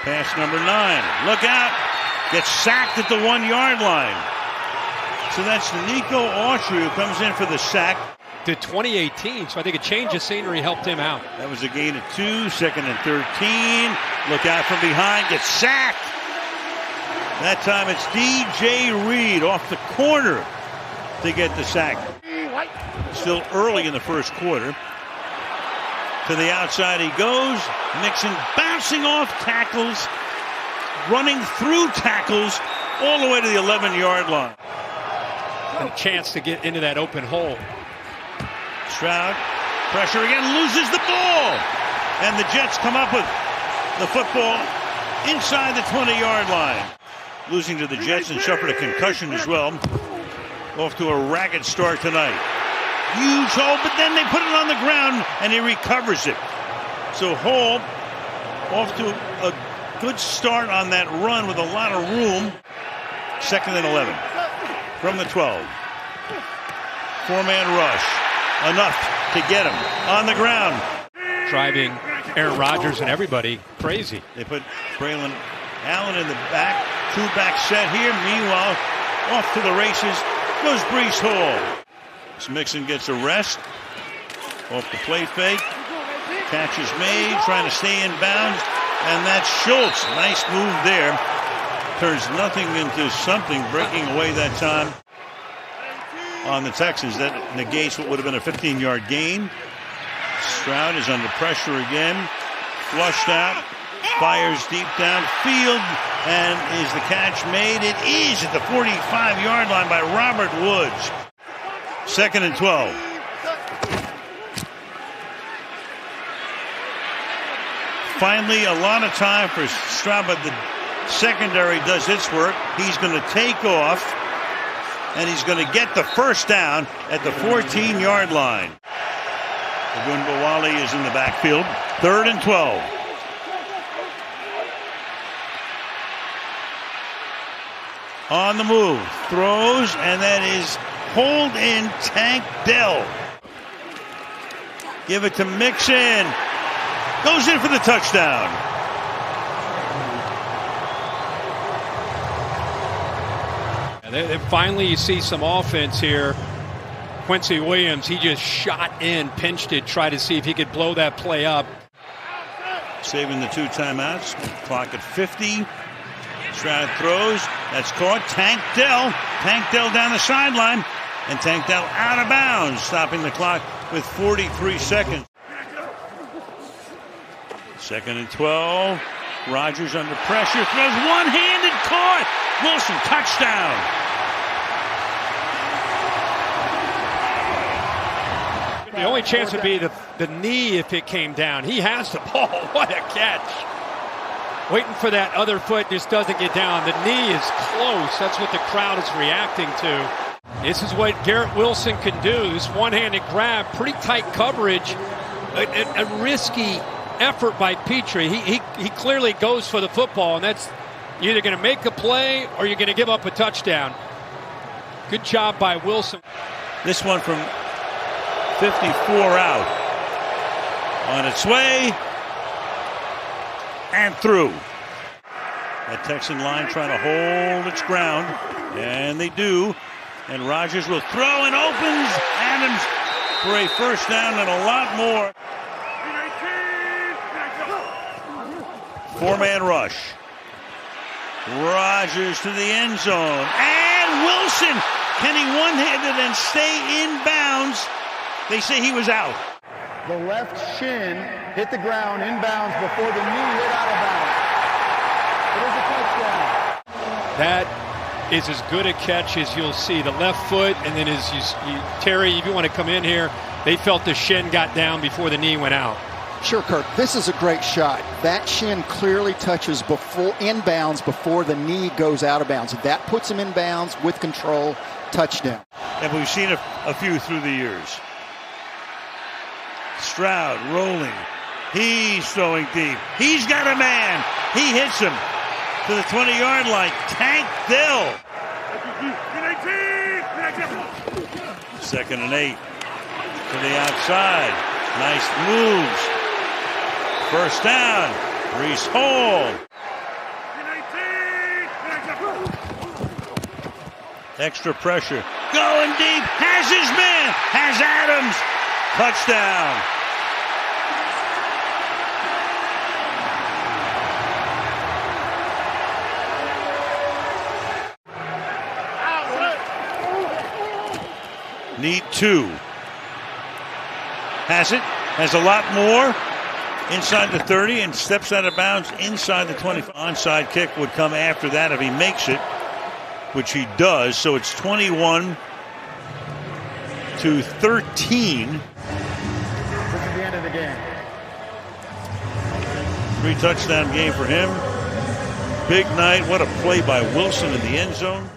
Pass number 9. Look out. Gets sacked at the 1-yard line. So that's Nico Autry who comes in for the sack. To 2018, so I think a change of scenery helped him out. That was a gain of 2, 2nd and 13. Look out from behind, gets sacked. That time it's DJ Reed off the corner to get the sack. Still early in the first quarter. To the outside he goes. Mixon bouncing off tackles, running through tackles all the way to the 11-yard line. And a chance to get into that open hole. Stroud, pressure again, loses the ball. And the Jets come up with the football inside the 20-yard line. Losing to the Jets and suffered a concussion as well. Off to a ragged start tonight. Huge hole, but then they put it on the ground and he recovers it. So Hall off to a good start on that run with a lot of room. 2nd and 11 from the 12. 4-man rush. Enough to get him on the ground. Driving Aaron Rodgers and everybody crazy. They put Braylon Allen in the back. 2-back set here. Meanwhile, off to the races goes Breece Hall. Mixon gets a rest. Off the play fake. Catch is made. Trying to stay in bounds. And that's Schultz. Nice move there. Turns nothing into something. Breaking away that time on the Texans. That negates what would have been a 15-yard gain. Stroud is under pressure again. Flushed out. Fires deep downfield. And is the catch made? It is at the 45-yard line by Robert Woods. 2nd and 12. Finally, a lot of time for Stroud, but the secondary does its work. He's going to take off, and he's going to get the first down at the 14-yard line. Ogunbowale is in the backfield. 3rd and 12. On the move. Throws, and that is hold in Tank Dell. Give it to Mixon. Goes in for the touchdown. And finally you see some offense here. Quincy Williams, he just shot in, pinched it, tried to see if he could blow that play up. Saving the 2 timeouts. Clock at 50. Stroud throws. That's caught. Tank Dell. Tank Dell down the sideline. And Tank Dell out of bounds, stopping the clock with 43 seconds. 2nd and 12. Rodgers under pressure. Throws one-handed, caught. Wilson, touchdown. The only chance would be the knee if it came down. He has the ball. What a catch. Waiting for that other foot, just doesn't get down. The knee is close. That's what the crowd is reacting to. This is what Garrett Wilson can do. This one-handed grab, pretty tight coverage, a risky effort by Petrie. He clearly goes for the football, and that's you're either going to make a play or you're going to give up a touchdown. Good job by Wilson. This one from 54 out. On its way and through. That Texan line trying to hold its ground, and they do. And Rodgers will throw and opens Adams for a first down and a lot more. 4-man rush. Rodgers to the end zone. And Wilson, can he one-handed and stay in bounds? They say he was out. The left shin hit the ground inbounds before the knee hit out of bounds. It is a touchdown. That is as good a catch as you'll see. The left foot, and then Terry, if you want to come in here, they felt the shin got down before the knee went out. Sure, Kirk. This is a great shot. That shin clearly touches inbounds before the knee goes out of bounds. That puts him in bounds with control. Touchdown. And we've seen a few through the years. Stroud rolling. He's throwing deep. He's got a man. He hits him to the 20-yard line. Tank Dell. 2nd and 8 to the outside. Nice moves. First down. Brees Hall. Extra pressure. Going deep. Has his man. Has Adams. Touchdown. Need 2. Has it. Has a lot more. Inside the 30 and steps out of bounds inside the 20. Onside kick would come after that if he makes it, which he does. So it's 21-13. This is the end of the game. 3-touchdown game for him. Big night. What a play by Wilson in the end zone.